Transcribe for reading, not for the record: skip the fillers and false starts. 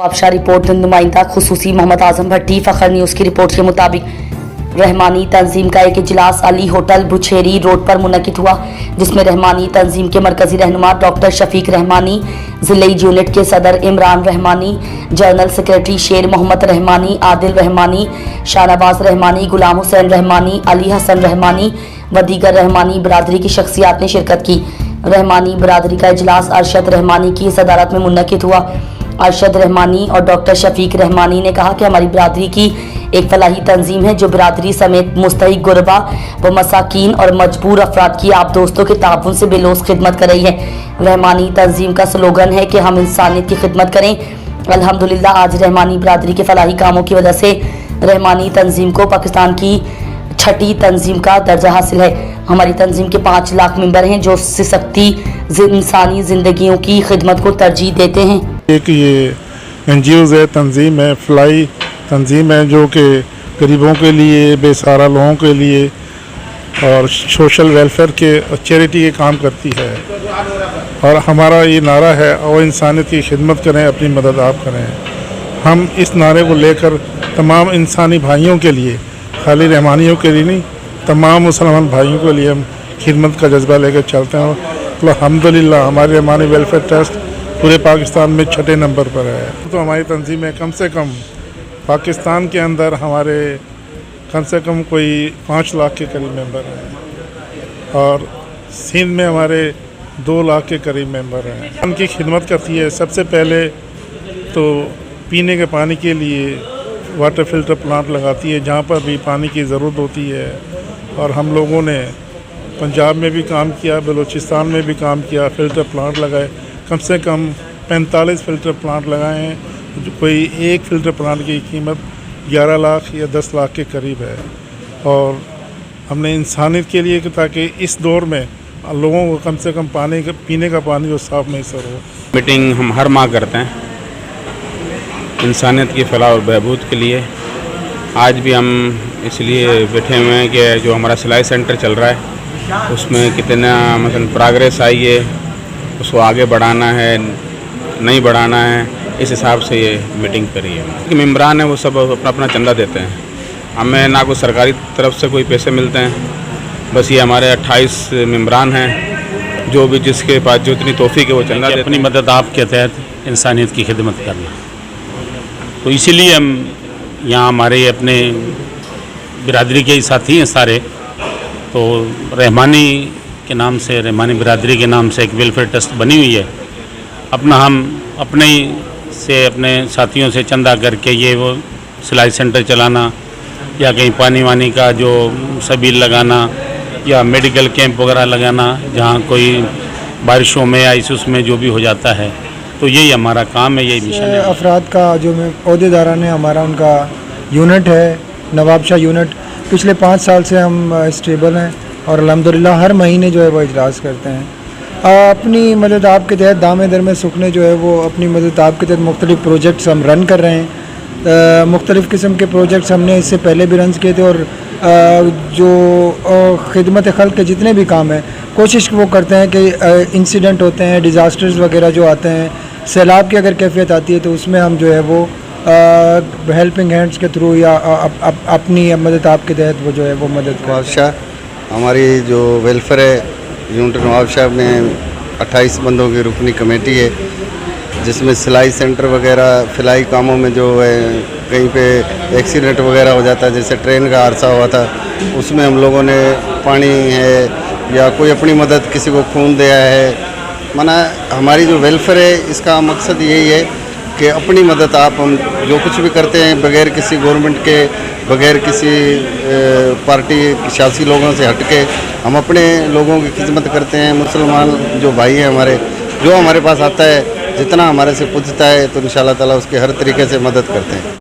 Nawabshah report नुमाइंदा खुसूसी मोहम्मद आजम भट्टी फखर news की report के मुताबिक रहमानी तंजीम का एक इजलास अली होटल बुछेरी रोड पर मुनक्किद हुआ, जिसमें रहमानी तंजीम के मरकजी रहनुमा डॉक्टर शफीक रहमानी, जिले यूनिट के सदर इमरान रहमानी, जनरल सेक्रेटरी शेर मोहम्मद रहमानी, आदिल रहमानी, शाहनवाज रहमानी, गुलाम हुसैन रहमानी, अली हसन रहमानी व दीगर रहमानी बरादरी की शख्सियात ने शिरकत की। रहमानी बरादरी का इजलास अरशद रहमानी की सदारत में मुनक्किद हुआ। अरशद रहमानी और डॉक्टर शफीक रहमानी ने कहा कि हमारी बरादरी की एक फलाही तंजीम है जो बरादरी समेत मुस्तहिक गुरबा व मसाकीन और मजबूर अफराद की आप दोस्तों के ताउन से बेलोस खिदमत कर रही है। रहमानी तंजीम का स्लोगन है कि हम इंसानियत की खिदमत करें। अल्हम्दुलिल्लाह आज रहमानी बरादरी के फलाही कामों की वजह से रहमानी तंजीम को पाकिस्तान की छठी तंजीम का दर्जा हासिल है। हमारी तंजीम के 5 लाख मेंबर हैं जो सख्ती इंसानी ज़िंदगियों की खिदमत को तरजीह देते हैं। एक ये NGOs है, तंजीम है, फलाई तंजीम है जो कि गरीबों के लिए, बेसहारा लोगों के लिए और सोशल वेलफेयर के चैरिटी के काम करती है। और हमारा ये नारा है और इंसानियत की खिदमत करें, अपनी मदद आप करें। हम इस नारे को लेकर तमाम इंसानी भाइयों के लिए, खाली रहमानियों के लिए नहीं, तमाम मुसलमान भाइयों के लिए हम खिदमत का जज्बा लेकर चलते हैं। तो अल्हम्दुलिल्लाह हमारी रहमानी वेलफेयर ट्रस्ट पूरे पाकिस्तान में 6ठे नंबर पर है। तो हमारी तंजीम में कम से कम पाकिस्तान के अंदर हमारे कम से कम कोई 5 लाख के करीब मेंबर हैं और सिंध में हमारे 2 लाख के करीब मेंबर हैं। उनकी खिदमत करती है। सबसे पहले तो पीने के पानी के लिए वाटर फिल्टर प्लांट लगाती है जहाँ पर भी पानी की ज़रूरत होती है। और हम लोगों ने पंजाब में भी काम किया, बलूचिस्तान में भी काम किया, फ़िल्टर प्लांट लगाए। कम से कम 45 फ़िल्टर प्लांट लगाए हैं। कोई एक फ़िल्टर प्लांट की कीमत 11 लाख या 10 लाख के करीब है। और हमने इंसानियत के लिए ताकि इस दौर में लोगों को कम से कम पानी का पीने का पानी जो साफ़ मैसर हो। मीटिंग हम हर माह करते हैं इंसानियत की फलाह और बहबूद के लिए। आज भी हम इसलिए बैठे हुए हैं कि जो हमारा सिलाई सेंटर चल रहा है उसमें कितना मतलब प्रोग्रेस आई है, उसको आगे बढ़ाना है नहीं बढ़ाना है, इस हिसाब से ये मीटिंग करी है। कि मेम्बरान है वो सब अपना अपना चंदा देते हैं। हमें ना कोई सरकारी तरफ से कोई पैसे मिलते हैं, बस ये हमारे 28 मेम्बरान हैं जो भी जिसके पास जो इतनी तौफीक है वो चंदा देते हैं। अपनी मदद आपके तहत इंसानियत की खिदमत करना, तो इसीलिए हम यहाँ हमारे अपने बिरादरी के ही साथी हैं सारे, तो रहमानी के नाम से, रहमानी बिरादरी के नाम से एक वेलफेयर ट्रस्ट बनी हुई है। अपना हम अपने ही से अपने साथियों से चंदा करके ये वो सिलाई सेंटर चलाना या कहीं पानी वानी का जो सबील लगाना या मेडिकल कैंप वगैरह लगाना जहाँ कोई बारिशों में या इस में जो भी हो जाता है, तो यही हमारा काम है, यही मिशन है। अफराद का जो अहदेदारान है हमारा, उनका यूनिट है नवाबशाह यूनिट। पिछले 5 साल से हम स्टेबल हैं और अल्हम्दुलिल्लाह हर महीने जो है वो इजलास करते हैं। अपनी मदद आपके तहत दामे दर में सुखने जो है वो अपनी मदद आपके तहत मुख्तलिफ़ प्रोजेक्ट्स हम रन कर रहे हैं। मुख्तलिफ़ किस्म के प्रोजेक्ट्स हमने इससे पहले भी रन किए थे और जो खिदमत खल्क़ के जितने भी काम हैं कोशिश वो करते हैं कि इंसिडेंट होते हैं, डिज़ास्टर्स वगैरह जो आते हैं, सैलाब की अगर कैफियत आती है तो उसमें हम जो है वो हेल्पिंग हैंड्स के थ्रू या अपनी मदद आपके तहत वो जो है वो मदद नवाबशाह हमारी जो वेलफेयर है यूनिट नवाबशाह में 28 बंदों की रुकनी कमेटी है, जिसमें सिलाई सेंटर वगैरह फिलाई कामों में जो है कहीं पे एक्सीडेंट वगैरह हो जाता है, जैसे ट्रेन का हादसा हुआ था उसमें हम लोगों ने पानी है या कोई अपनी मदद किसी को खून दिया है। माना हमारी जो वेलफेयर है इसका मकसद यही है कि अपनी मदद आप हम जो कुछ भी करते हैं बग़ैर किसी गवर्नमेंट के, बग़ैर किसी पार्टी सियासी लोगों से हट के हम अपने लोगों की खिदमत करते हैं। मुसलमान जो भाई हैं हमारे, जो हमारे पास आता है जितना हमारे से पूछता है तो इंशाअल्लाह ताला उसकी हर तरीके से मदद करते हैं।